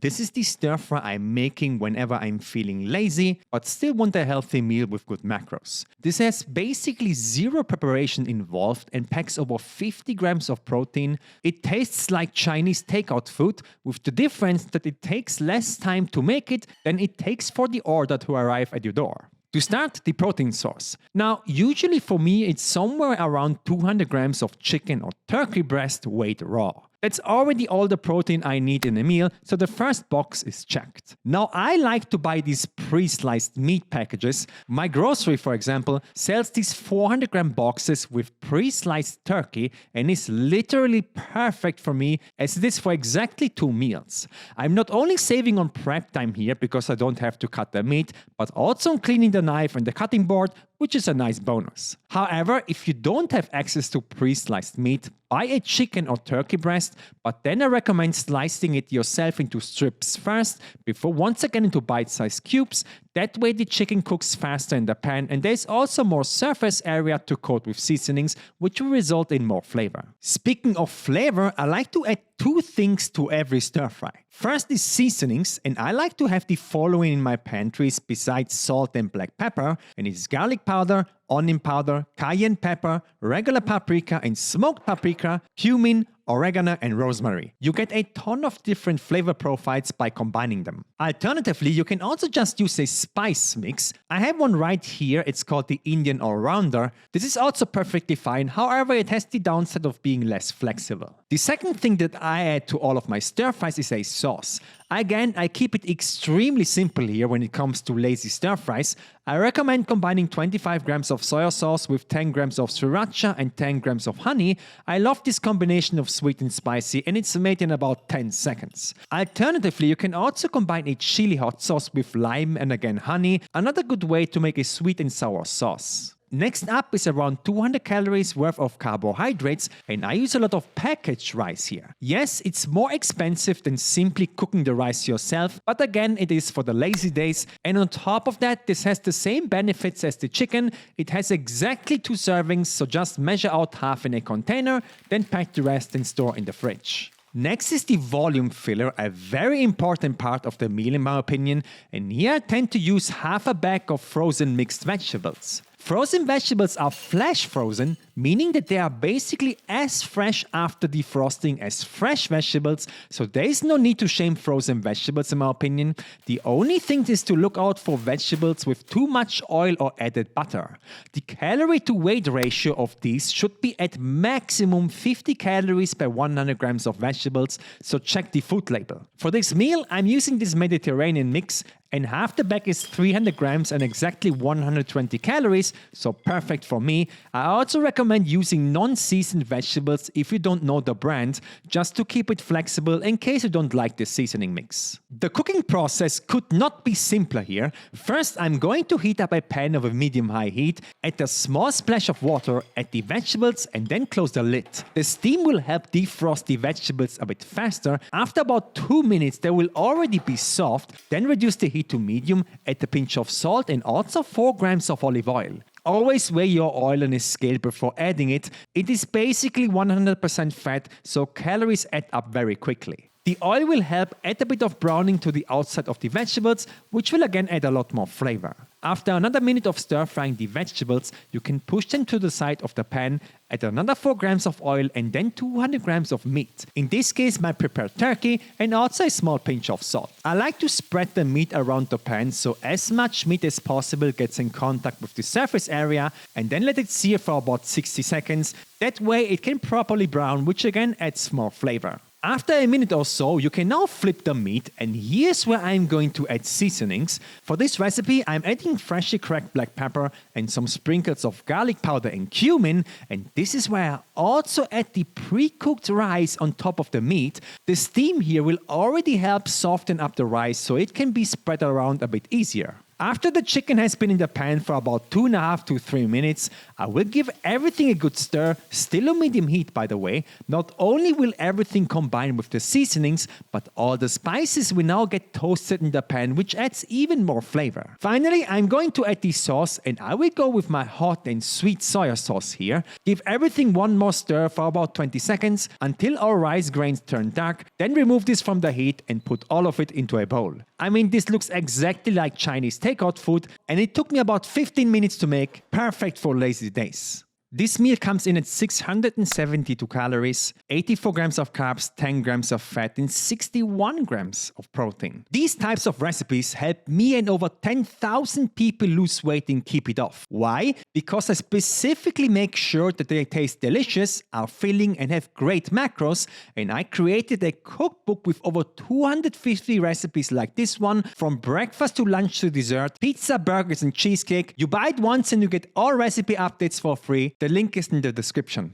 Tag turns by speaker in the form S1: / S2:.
S1: This is the stir fry I'm making whenever I'm feeling lazy, but still want a healthy meal with good macros. This has basically zero preparation involved and packs over 50 grams of protein. It tastes like Chinese takeout food, with the difference that it takes less time to make it than it takes for the order to arrive at your door. To start, the protein source. Now, usually for me, it's somewhere around 200 grams of chicken or turkey breast weighed raw. That's already all the protein I need in a meal, so the first box is checked. Now, I like to buy these pre-sliced meat packages. My grocery, for example, sells these 400 gram boxes with pre-sliced turkey and is literally perfect for me as it is for exactly 2 meals. I'm not only saving on prep time here because I don't have to cut the meat, but also on cleaning the knife and the cutting board, which is a nice bonus. However, if you don't have access to pre-sliced meat, buy a chicken or turkey breast, but then I recommend slicing it yourself into strips first, before once again into bite-sized cubes. That way the chicken cooks faster in the pan and there's also more surface area to coat with seasonings, which will result in more flavor. Speaking of flavor, I like to add 2 things to every stir fry. First is seasonings, and I like to have the following in my pantries besides salt and black pepper, and it's garlic powder, onion powder, cayenne pepper, regular paprika and smoked paprika, cumin, oregano and rosemary. You get a ton of different flavor profiles by combining them. Alternatively, you can also just use a spice mix. I have one right here, it's called the Indian All-Rounder. This is also perfectly fine, however it has the downside of being less flexible. The second thing that I add to all of my stir fries is a sauce. Again, I keep it extremely simple here when it comes to lazy stir fries. I recommend combining 25 grams of soy sauce with 10 grams of sriracha and 10 grams of honey. I love this combination of sweet and spicy, and it's made in about 10 seconds. Alternatively, you can also combine a chili hot sauce with lime and again honey, another good way to make a sweet and sour sauce. Next up is around 200 calories worth of carbohydrates, and I use a lot of packaged rice here. Yes, it's more expensive than simply cooking the rice yourself, but again it is for the lazy days, and on top of that this has the same benefits as the chicken. It has exactly 2 servings, so just measure out half in a container, then pack the rest and store in the fridge. Next is the volume filler, a very important part of the meal in my opinion, and here I tend to use half a bag of frozen mixed vegetables. Frozen vegetables are flash frozen, meaning that they are basically as fresh after defrosting as fresh vegetables, so there is no need to shame frozen vegetables in my opinion. The only thing is to look out for vegetables with too much oil or added butter. The calorie to weight ratio of these should be at maximum 50 calories per 100 grams of vegetables, so check the food label. For this meal, I'm using this Mediterranean mix, and half the bag is 300 grams and exactly 120 calories, so perfect for me. I also recommend using non-seasoned vegetables if you don't know the brand, just to keep it flexible in case you don't like the seasoning mix. The cooking process could not be simpler here. First, I'm going to heat up a pan of a medium-high heat, add a small splash of water, add the vegetables and then close the lid. The steam will help defrost the vegetables a bit faster. After about 2 minutes they will already be soft, then reduce the heat to medium, add a pinch of salt and also 4 grams of olive oil. Always weigh your oil on a scale before adding it. It is basically 100% fat, so calories add up very quickly. The oil will help add a bit of browning to the outside of the vegetables, which will again add a lot more flavor. After another minute of stir frying the vegetables, you can push them to the side of the pan, add another 4 grams of oil and then 200 grams of meat. In this case, my prepared turkey and also a small pinch of salt. I like to spread the meat around the pan so as much meat as possible gets in contact with the surface area, and then let it sear for about 60 seconds. That way it can properly brown, which again adds more flavor. After a minute or so, you can now flip the meat, and here's where I'm going to add seasonings. For this recipe, I'm adding freshly cracked black pepper and some sprinkles of garlic powder and cumin, and this is where I also add the pre-cooked rice on top of the meat. The steam here will already help soften up the rice so it can be spread around a bit easier. After the chicken has been in the pan for about 2.5 to 3 minutes, I will give everything a good stir, still on medium heat by the way. Not only will everything combine with the seasonings, but all the spices will now get toasted in the pan, which adds even more flavor. Finally, I'm going to add the sauce, and I will go with my hot and sweet soy sauce here. Give everything one more stir for about 20 seconds until our rice grains turn dark, then remove this from the heat and put all of it into a bowl. I mean, this looks exactly like Chinese takeout food, and it took me about 15 minutes to make, perfect for lazy days. This meal comes in at 672 calories, 84 grams of carbs, 10 grams of fat, and 61 grams of protein. These types of recipes help me and over 10,000 people lose weight and keep it off. Why? Because I specifically make sure that they taste delicious, are filling, and have great macros, and I created a cookbook with over 250 recipes like this one, from breakfast to lunch to dessert, pizza, burgers, and cheesecake. You buy it once and you get all recipe updates for free. The link is in the description.